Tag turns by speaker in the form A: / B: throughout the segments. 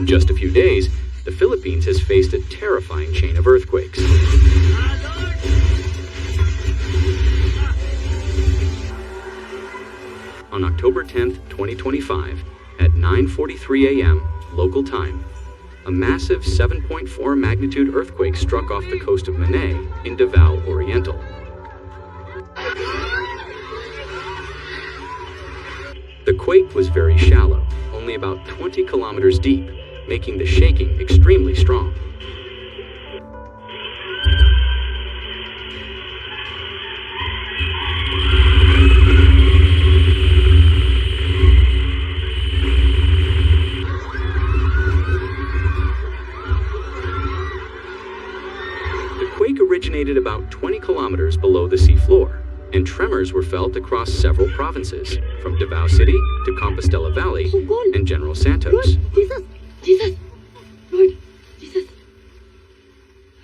A: In just a few days, the Philippines has faced a terrifying chain of earthquakes. On October 10, 2025, at 9:43 a.m. local time, a massive 7.4 magnitude earthquake struck off the coast of Mindanao in Davao Oriental. The quake was very shallow, only about 20 kilometers deep, making the shaking extremely strong. The quake originated about 20 kilometers below the seafloor, and tremors were felt across several provinces, from Davao City to Compostela Valley and General Santos.
B: Lord, Jesus, Lord, Jesus.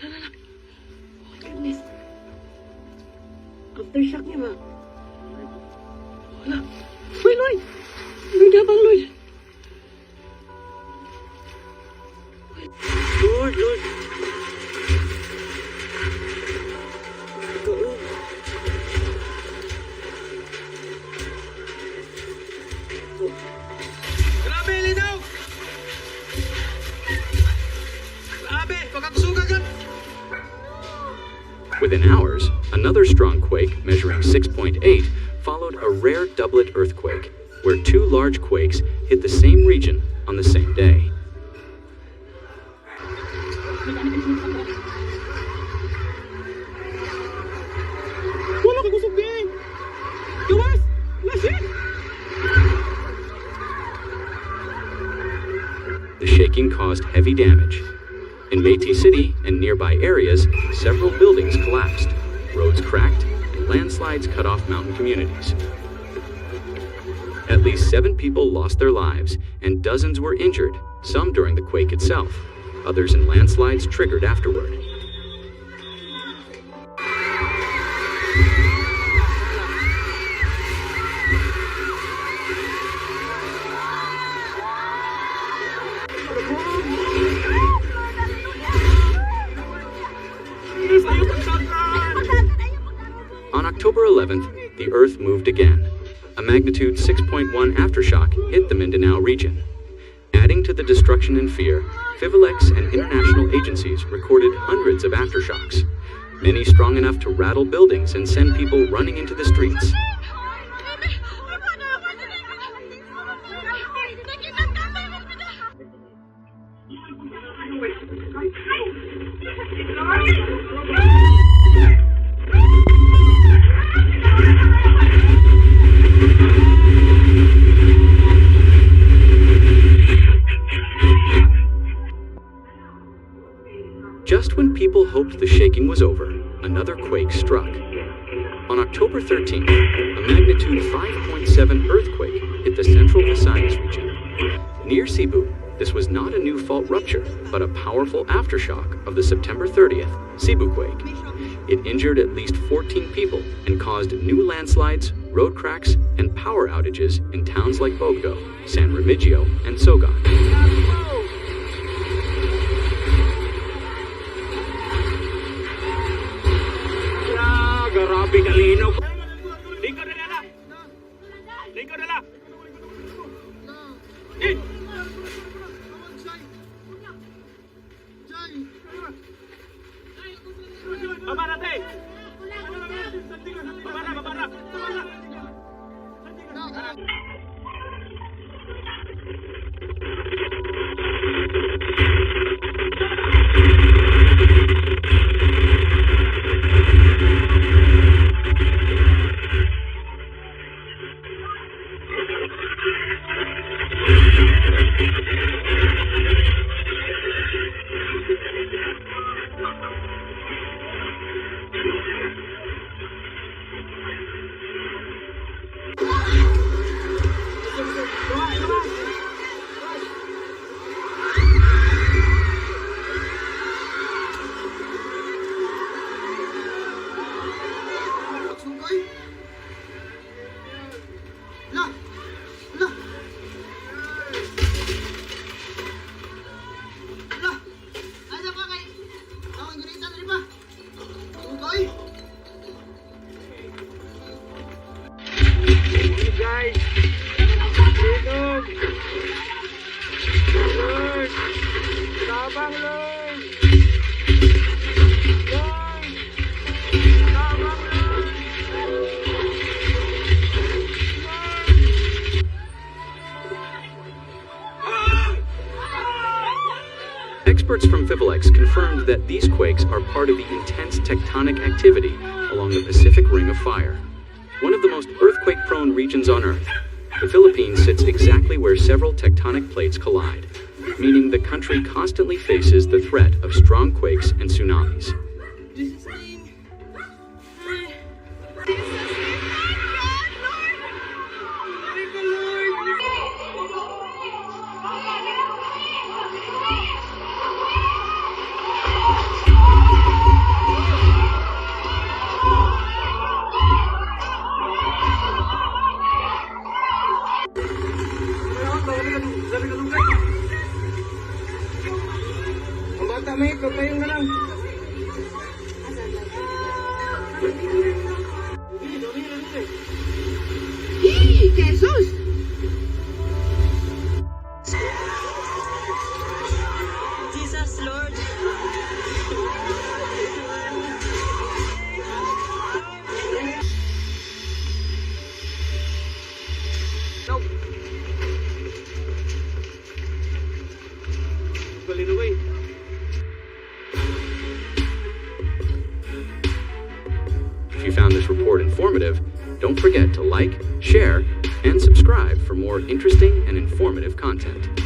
B: Oh goodness. Aftershock niya ba? Wala. Uy, Lord! Lord, abang Lord. Lord.
C: Grabe, linaw! Grabe, pagkakasuga ka!
A: Within hours, another strong quake measuring 6.8 followed a rare doublet earthquake, where two large quakes hit the same region on the same day.
C: Wala ka kusog din! Gawas! Lasit!
A: The shaking caused heavy damage. In Métis City and nearby areas, several buildings collapsed, roads cracked, and landslides cut off mountain communities. At least 7 people lost their lives, and dozens were injured, some during the quake itself, others in landslides triggered afterward. On October 11th, the Earth moved again. A magnitude 6.1 aftershock hit the Mindanao region. Adding to the destruction and fear, PHIVOLCS and international agencies recorded hundreds of aftershocks, many strong enough to rattle buildings and send people running into the streets. Just when people hoped the shaking was over, another quake struck. On October 13th, a magnitude 5.7 earthquake hit the central Visayas region. Near Cebu, this was not a new fault rupture, but a powerful aftershock of the September 30th Cebu quake. It injured at least 14 people and caused new landslides, road cracks, and power outages in towns like Bogdo, San Remigio, and Sogat.
C: Grabe kalinaw! Lingkod na nila! Lingkod na nila! Babara, te! Babara!
B: guys. Lord. Lord. Tabang, Lord. Lord. Tabang, Lord.
A: Experts from PHIVOLCS confirmed that these quakes are part of the intense tectonic activity along the Pacific Ring of Fire, one of the most earthquake-prone regions on Earth. The Philippines sits exactly where several tectonic plates collide, meaning the country constantly faces the threat of strong quakes and tsunamis.
B: Jesus' name. Thank you, Lord. Ang bata may pagpayong na lang. Jesus! Jesus, Lord. Nope. Galing away.
A: If you found this report informative, don't forget to like, share, and subscribe for more interesting and informative content.